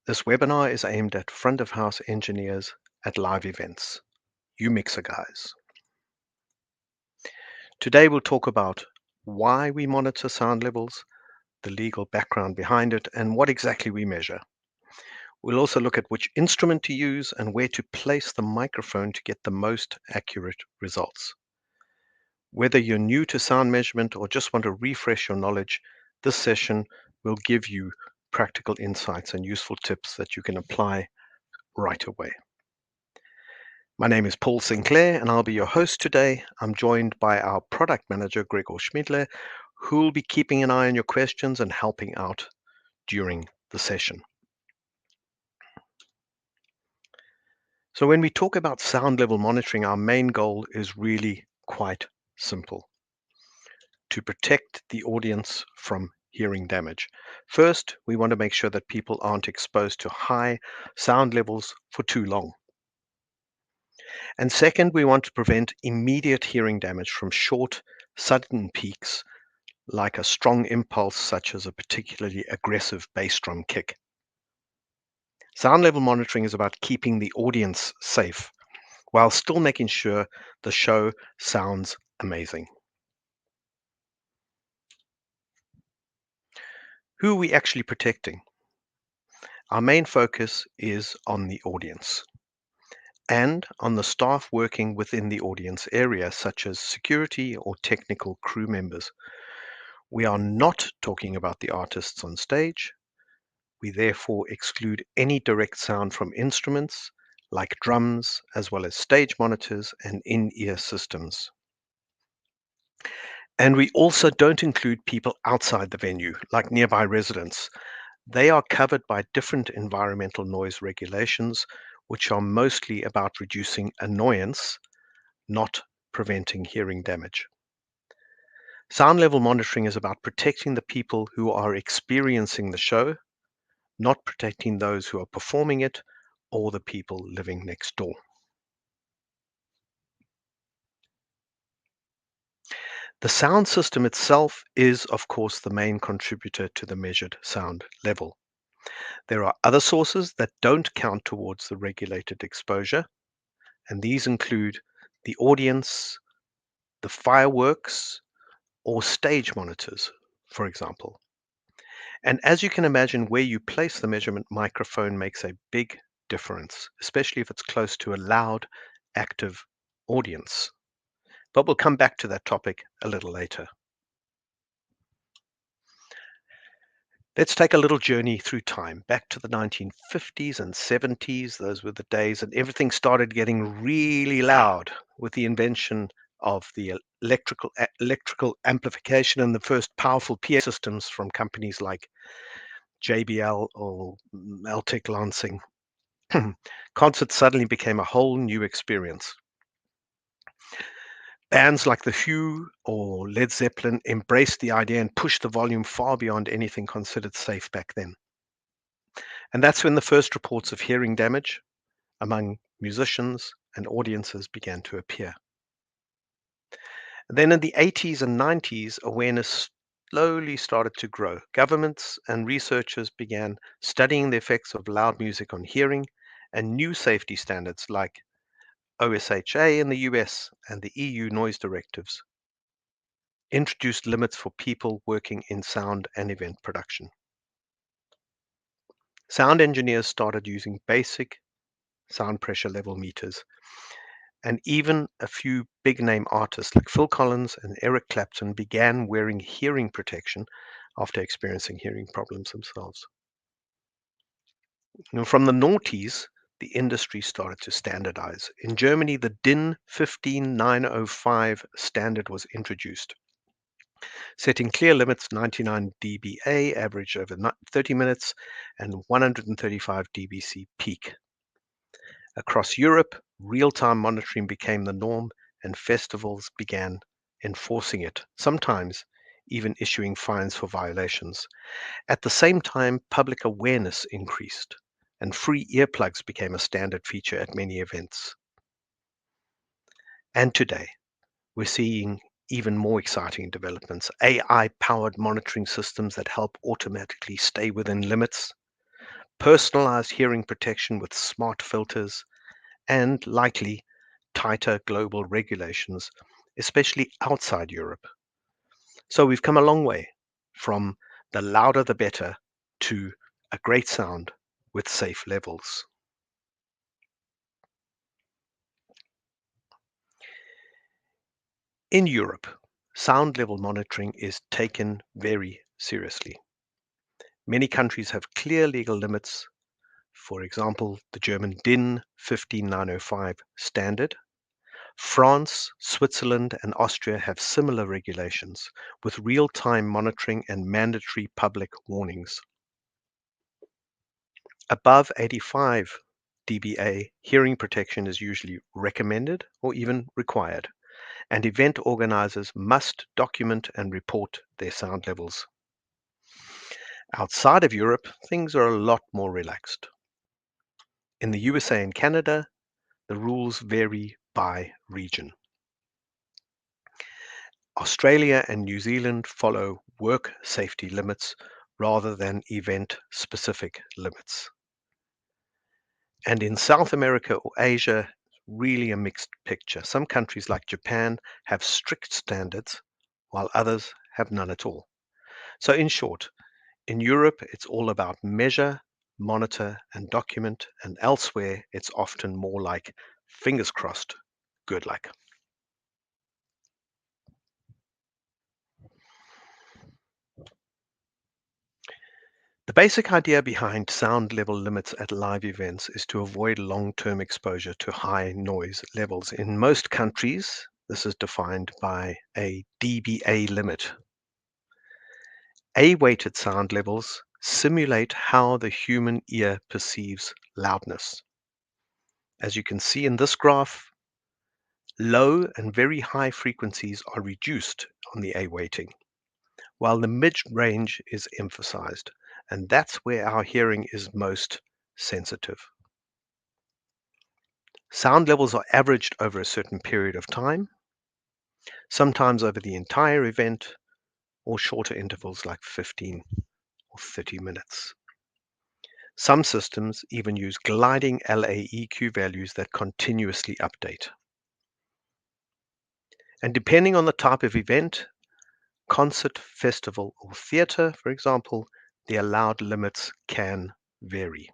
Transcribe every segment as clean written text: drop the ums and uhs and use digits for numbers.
This webinar is aimed at front of house engineers at live events, you mixer guys. Today we'll talk about why we monitor sound levels, the legal background behind it, and what exactly we measure. We'll also look at which instrument to use and where to place the microphone to get the most accurate results. Whether you're new to sound measurement or just want to refresh your knowledge, this session will give you practical insights and useful tips that you can apply right away. My name is Paul Sinclair, and I'll be your host today. I'm joined by our product manager, Gregor Schmidle, who will be keeping an eye on your questions and helping out during the session. So when we talk about sound level monitoring, our main goal is really quite simple: to protect the audience from hearing damage. First, we want to make sure that people aren't exposed to high sound levels for too long. And second, we want to prevent immediate hearing damage from short, sudden peaks like a strong impulse, such as a particularly aggressive bass drum kick. Sound level monitoring is about keeping the audience safe while still making sure the show sounds amazing. Who are we actually protecting? Our main focus is on the audience and on the staff working within the audience area, such as security or technical crew members. We are not talking about the artists on stage. We therefore exclude any direct sound from instruments like drums, as well as stage monitors and in-ear systems. And we also don't include people outside the venue, like nearby residents. They are covered by different environmental noise regulations, which are mostly about reducing annoyance, not preventing hearing damage. Sound level monitoring is about protecting the people who are experiencing the show, not protecting those who are performing it or the people living next door. The sound system itself is, of course, the main contributor to the measured sound level. There are other sources that don't count towards the regulated exposure, and these include the audience, the fireworks, or stage monitors, for example. And as you can imagine, where you place the measurement microphone makes a big difference, especially if it's close to a loud, active audience. But we'll come back to that topic a little later. Let's take a little journey through time, back to the 1950s and 70s. Those were the days, and everything started getting really loud with the invention of the electrical amplification and the first powerful PA systems from companies like JBL or Altec Lansing. Concerts suddenly became a whole new experience. Bands like The Who or Led Zeppelin embraced the idea and pushed the volume far beyond anything considered safe back then. And that's when the first reports of hearing damage among musicians and audiences began to appear. Then in the 80s and 90s, awareness slowly started to grow. Governments and researchers began studying the effects of loud music on hearing, and new safety standards like OSHA in the US and the EU noise directives introduced limits for people working in sound and event production. Sound engineers started using basic sound pressure level meters, and even a few big name artists like Phil Collins and Eric Clapton began wearing hearing protection after experiencing hearing problems themselves. From the noughties, the industry started to standardize. In Germany, the DIN 15905 standard was introduced, setting clear limits: 99 dBA average over 30 minutes and 135 dBc peak. Across Europe, real-time monitoring became the norm, and festivals began enforcing it, sometimes even issuing fines for violations. At the same time, public awareness increased, and free earplugs became a standard feature at many events. And today, we're seeing even more exciting developments: AI-powered monitoring systems that help automatically stay within limits, personalized hearing protection with smart filters, and likely tighter global regulations, especially outside Europe. So we've come a long way from the louder the better to a great sound with safe levels. In Europe, sound level monitoring is taken very seriously. Many countries have clear legal limits. For example, the German DIN 15905 standard. France, Switzerland, and Austria have similar regulations with real-time monitoring and mandatory public warnings. Above 85 dBA, hearing protection is usually recommended or even required, and event organizers must document and report their sound levels. Outside of Europe, things are a lot more relaxed. In the USA and Canada, the rules vary by region. Australia and New Zealand follow work safety limits rather than event-specific limits. And in South America or Asia, really a mixed picture. Some countries like Japan have strict standards, while others have none at all. So in short, in Europe, it's all about measure, monitor, and document, and elsewhere, it's often more like fingers crossed, good luck. The basic idea behind sound level limits at live events is to avoid long-term exposure to high noise levels. In most countries, this is defined by a dBA limit. A-weighted sound levels simulate how the human ear perceives loudness. As you can see in this graph, low and very high frequencies are reduced on the A weighting, while the mid-range is emphasized, and that's where our hearing is most sensitive. Sound levels are averaged over a certain period of time, sometimes over the entire event, or shorter intervals like 15 or 30 minutes. Some systems even use gliding LAEQ values that continuously update. And depending on the type of event, concert, festival, or theater, for example, the allowed limits can vary.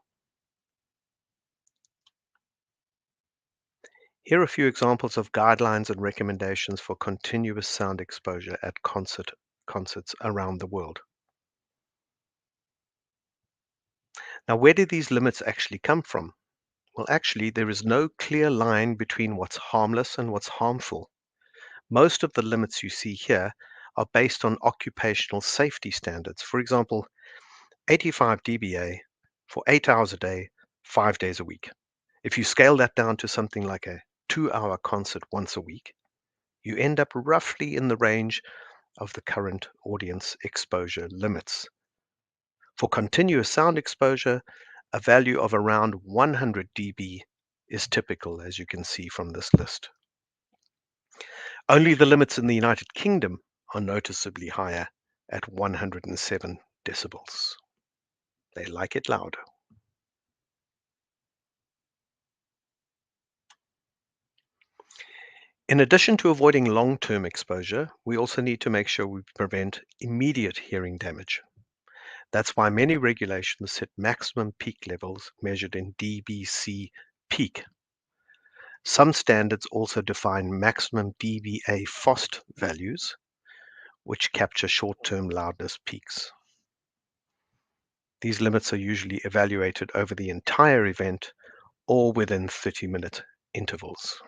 Here are a few examples of guidelines and recommendations for continuous sound exposure at concerts around the world. Now, where do these limits actually come from? Well, actually, there is no clear line between what's harmless and what's harmful. Most of the limits you see here are based on occupational safety standards. For example, 85 dBA for 8 hours a day, 5 days a week. If you scale that down to something like a 2-hour concert once a week, you end up roughly in the range of the current audience exposure limits. For continuous sound exposure, a value of around 100 dB is typical, as you can see from this list. Only the limits in the United Kingdom are noticeably higher at 107 decibels. They like it loud. In addition to avoiding long-term exposure, we also need to make sure we prevent immediate hearing damage. That's why many regulations set maximum peak levels measured in dBc peak. Some standards also define maximum dBA FOST values, which capture short-term loudness peaks. These limits are usually evaluated over the entire event or within 30-minute intervals.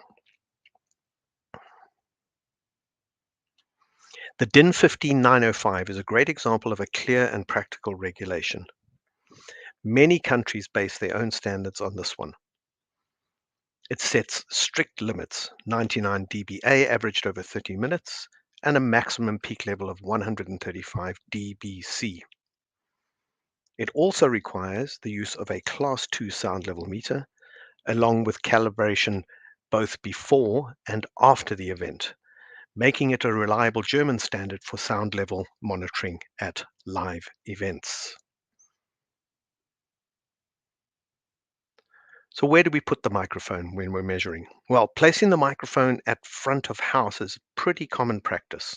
The DIN 15905 is a great example of a clear and practical regulation. Many countries base their own standards on this one. It sets strict limits, 99 dBA averaged over 30 minutes, and a maximum peak level of 135 dBc. It also requires the use of a Class 2 sound level meter, along with calibration both before and after the event, making it a reliable German standard for sound level monitoring at live events. So where do we put the microphone when we're measuring? Well, placing the microphone at front of house is pretty common practice.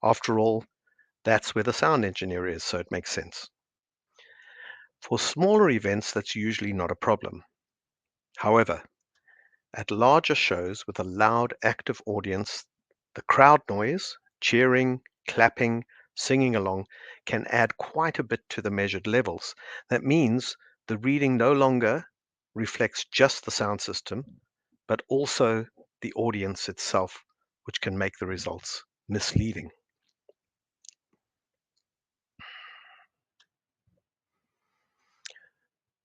After all, that's where the sound engineer is, so it makes sense. For smaller events, that's usually not a problem. However, at larger shows with a loud, active audience, the crowd noise, cheering, clapping, singing along, can add quite a bit to the measured levels. That means the reading no longer reflects just the sound system, but also the audience itself, which can make the results misleading.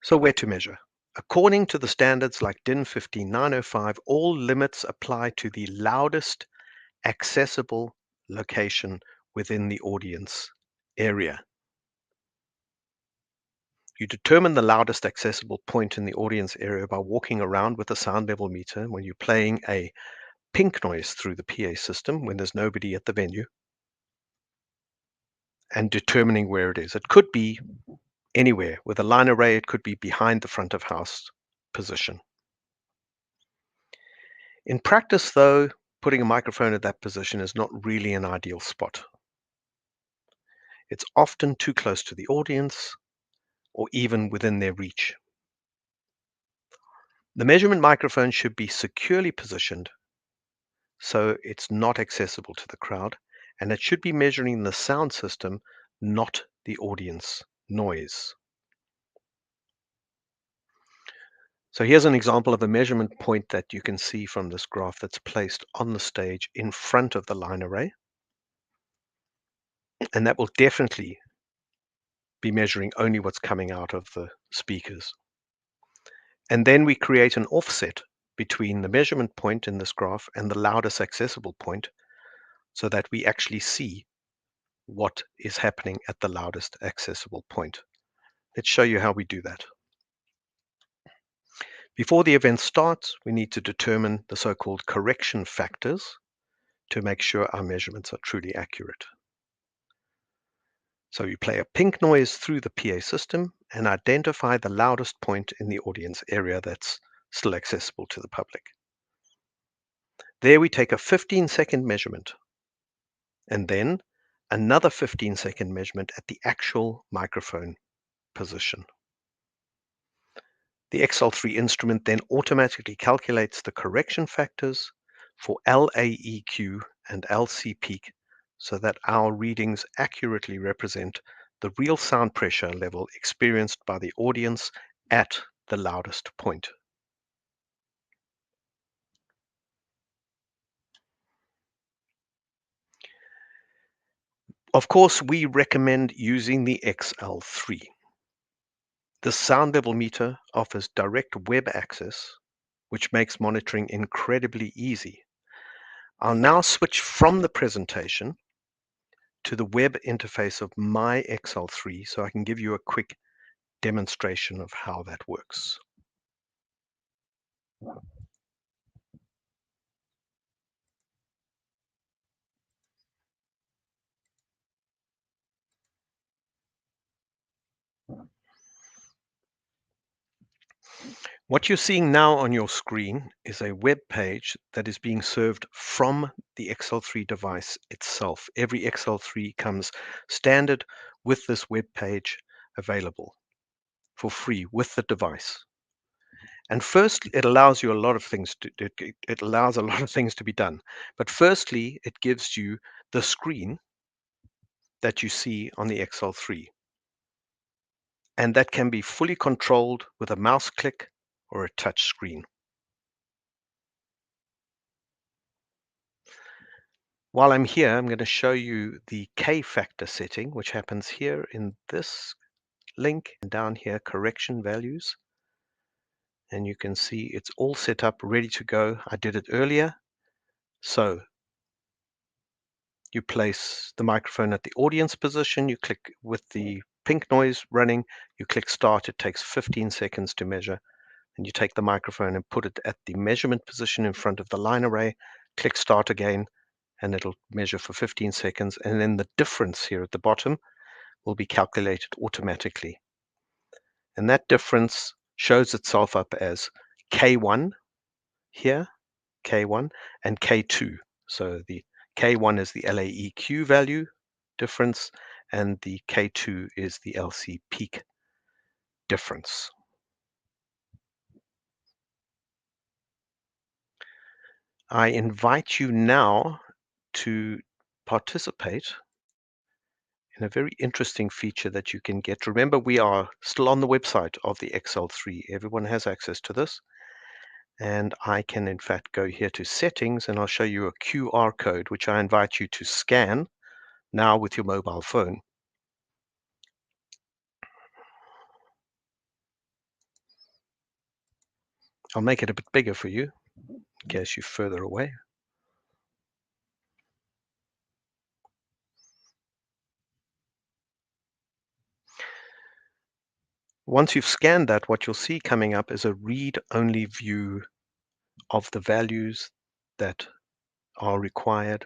So where to measure? According to the standards like DIN 15905, all limits apply to the loudest accessible location within the audience area. You determine the loudest accessible point in the audience area by walking around with a sound level meter when you're playing a pink noise through the PA system when there's nobody at the venue, and determining where it is. It could be anywhere. With a line array, it could be behind the front of house position. In practice, though, putting a microphone at that position is not really an ideal spot. It's often too close to the audience or even within their reach. The measurement microphone should be securely positioned so it's not accessible to the crowd, and it should be measuring the sound system, not the audience noise. So here's an example of a measurement point that you can see from this graph that's placed on the stage in front of the line array, and that will definitely be measuring only what's coming out of the speakers. And then we create an offset between the measurement point in this graph and the loudest accessible point so that we actually see what is happening at the loudest accessible point. Let's show you how we do that. Before the event starts, we need to determine the so-called correction factors to make sure our measurements are truly accurate. So you play a pink noise through the PA system and identify the loudest point in the audience area that's still accessible to the public. There we take a 15-second measurement and then another 15-second measurement at the actual microphone position. The XL3 instrument then automatically calculates the correction factors for LAEQ and LC peak so that our readings accurately represent the real sound pressure level experienced by the audience at the loudest point. Of course, we recommend using the XL3. The sound level meter offers direct web access, which makes monitoring incredibly easy. I'll now switch from the presentation to the web interface of my XL3 so I can give you a quick demonstration of how that works. What you're seeing now on your screen is a web page that is being served from the XL3 device itself. Every XL3 comes standard with this web page available for free with the device. And first, it allows you a lot of things to it allows a lot of things to be done. But firstly, it gives you the screen that you see on the XL3, and that can be fully controlled with a mouse click or a touch screen. While I'm here, I'm going to show you the K factor setting, which happens here in this link, and down here, correction values. And you can see it's all set up, ready to go. I did it earlier. So you place the microphone at the audience position, you click with the pink noise running, you click start, it takes 15 seconds to measure, and you take the microphone and put it at the measurement position in front of the line array, click start again, and it'll measure for 15 seconds, and then the difference here at the bottom will be calculated automatically. And that difference shows itself up as K1 here, K1, and K2. So the K1 is the LAEQ value difference, and the K2 is the LC peak difference. I invite you now to participate in a very interesting feature that you can get. Remember, we are still on the website of the XL3. Everyone has access to this. And I can, in fact, go here to settings, and I'll show you a QR code, which I invite you to scan now with your mobile phone. I'll make it a bit bigger for you in case you're further away. Once you've scanned that, what you'll see coming up is a read-only view of the values that are required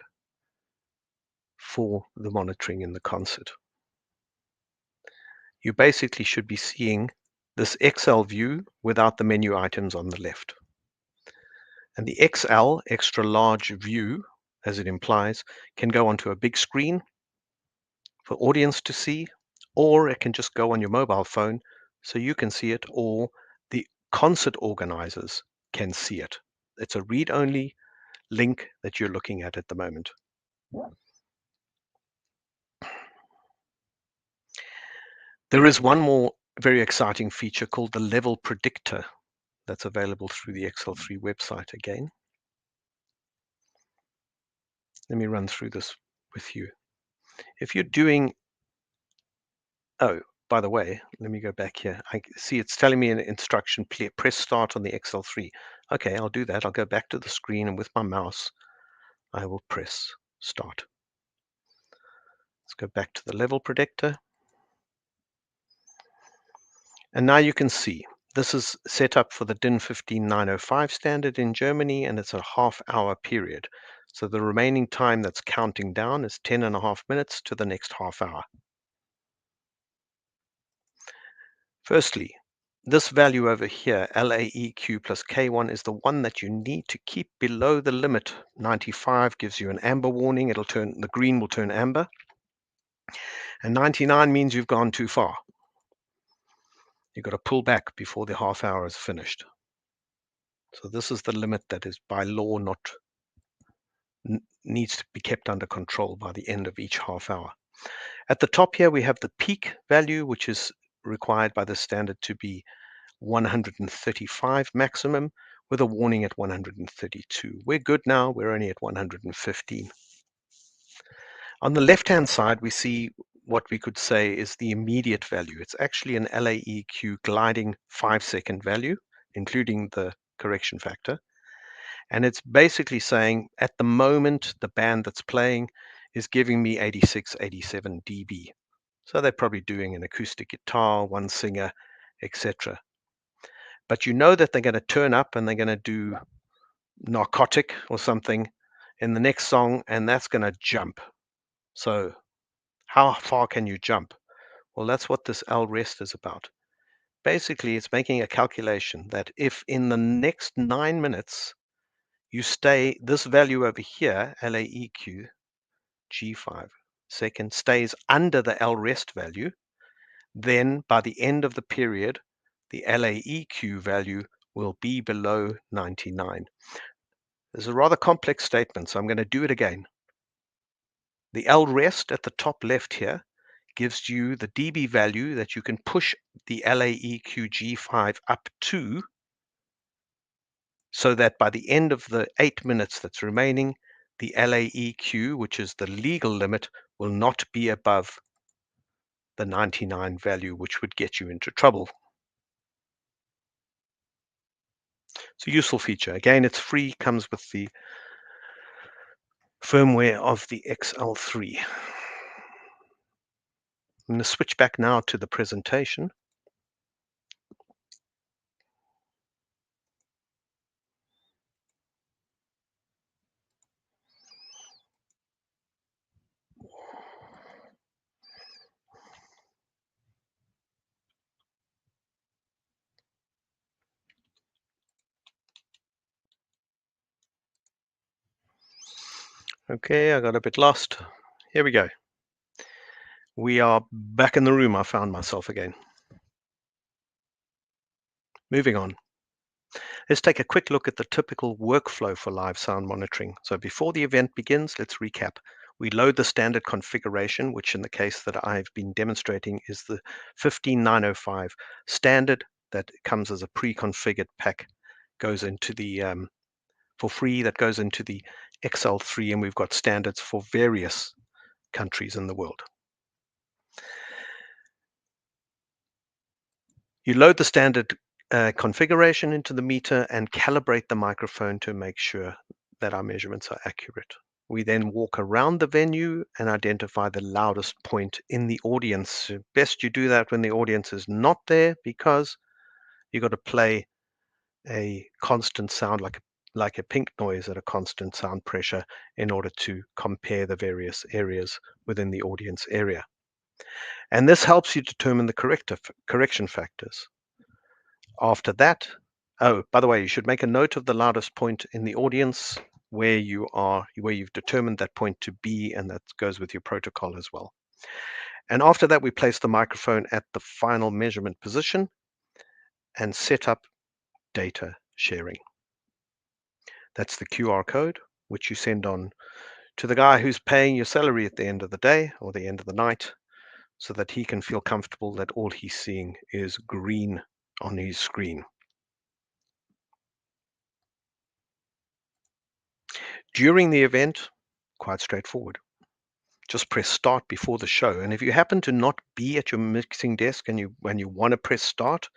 for the monitoring in the concert. You basically should be seeing this XL view without the menu items on the left. And the XL, extra large view, as it implies, can go onto a big screen for audience to see, or it can just go on your mobile phone so you can see it, or the concert organizers can see it. It's a read-only link that you're looking at the moment. There is one more very exciting feature called the level predictor that's available through the XL3 website again. Let me run through this with you. If you're doing, oh, by the way, let me go back here. I see it's telling me an instruction, press start on the XL3. Okay, I'll do that. I'll go back to the screen, and with my mouse, I will press start. Let's go back to the level predictor. And now you can see this is set up for the DIN 15905 standard in Germany, and it's a half-hour period. So the remaining time that's counting down is 10.5 minutes to the next half hour. Firstly, this value over here, LAEQ plus K1, is the one that you need to keep below the limit. 95 gives you an amber warning. The green will turn amber. And 99 means you've gone too far. You've got to pull back before the half hour is finished. So this is the limit that is by law needs to be kept under control by the end of each half hour. At the top here, we have the peak value, which is required by the standard to be 135 maximum, with a warning at 132. We're good now. We're only at 115. On the left-hand side, we see what we could say is the immediate value. It's actually an LAEQ gliding 5-second value, including the correction factor. And it's basically saying at the moment, the band that's playing is giving me 86, 87 dB. So they're probably doing an acoustic guitar, one singer, etc. But you know that they're going to turn up and they're going to do narcotic or something in the next song, and that's going to jump. So how far can you jump? Well, that's what this L rest is about. Basically, it's making a calculation that if in the next 9 minutes you stay, this value over here, LAEQ G5 second, stays under the L rest value, then by the end of the period, the LAEQ value will be below 99. This is a rather complex statement, so I'm going to do it again. The L rest at the top left here gives you the dB value that you can push the LAEQ G5 up to, so that by the end of the 8 minutes that's remaining, the LAEQ, which is the legal limit, will not be above the 99 value, which would get you into trouble. It's a useful feature. Again, it's free, comes with the firmware of the XL3. I'm going to switch back now to the presentation. Okay, I got a bit lost. Here we go. We are back in the room. I found myself again. Moving on. Let's take a quick look at the typical workflow for live sound monitoring. So before the event begins, let's recap. We load the standard configuration, which in the case that I've been demonstrating is the 15905 standard that comes as a pre-configured pack, goes into the for free, that goes into the XL3, and we've got standards for various countries in the world. You load the standard configuration into the meter and calibrate the microphone to make sure that our measurements are accurate. We then walk around the venue and identify the loudest point in the audience. Best you do that when the audience is not there, because you've got to play a constant sound, like a pink noise at a constant sound pressure, in order to compare the various areas within the audience area. And this helps you determine the correction factors. After that, oh, by the way, you should make a note of the loudest point in the audience where you've determined that point to be, and that goes with your protocol as well. And after that, we place the microphone at the final measurement position and set up data sharing. That's the QR code, which you send on to the guy who's paying your salary at the end of the day or the end of the night, so that he can feel comfortable that all he's seeing is green on his screen. During the event, quite straightforward. Just press start before the show. And if you happen to not be at your mixing desk and when you want to press start,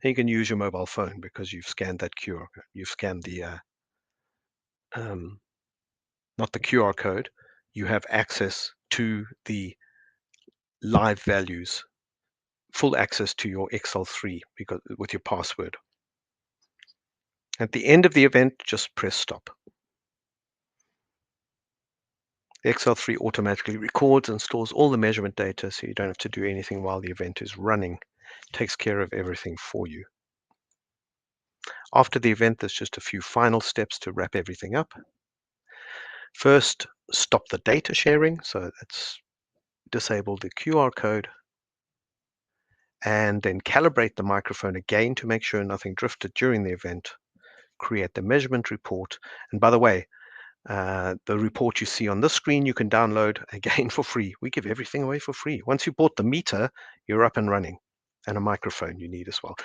then you can use your mobile phone, because you've scanned that QR code. You've scanned the not the QR code. You have access to the live values, full access to your XL3 because with your password. At the end of the event, just press stop. The XL3 automatically records and stores all the measurement data, so you don't have to do anything while the event is running. It takes care of everything for you. After the event, there's just a few final steps to wrap everything up. First, stop the data sharing. So let's disable the QR code, and then calibrate the microphone again to make sure nothing drifted during the event. Create the measurement report. And by the way, the report you see on this screen, you can download again for free. We give everything away for free. Once you bought the meter, you're up and running, and a microphone you need as well.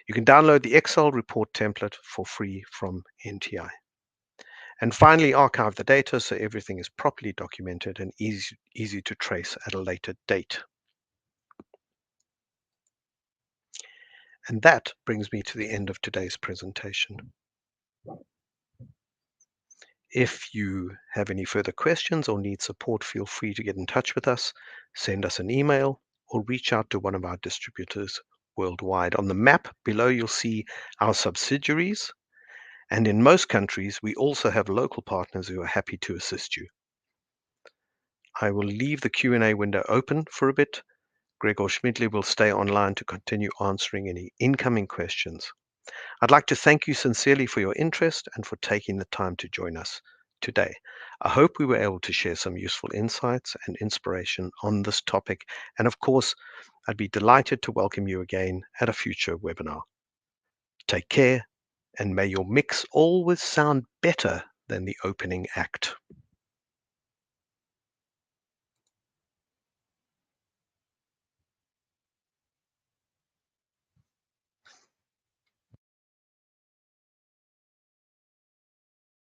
You can download the Excel report template for free from NTI. And finally, archive the data so everything is properly documented and easy to trace at a later date. And that brings me to the end of today's presentation. If you have any further questions or need support, feel free to get in touch with us, send us an email, or reach out to one of our distributors worldwide. On the map below, you'll see our subsidiaries, and in most countries, we also have local partners who are happy to assist you. I will leave the Q&A window open for a bit. Gregor Schmidli will stay online to continue answering any incoming questions. I'd like to thank you sincerely for your interest and for taking the time to join us today. I hope we were able to share some useful insights and inspiration on this topic. And of course, I'd be delighted to welcome you again at a future webinar. Take care, and may your mix always sound better than the opening act.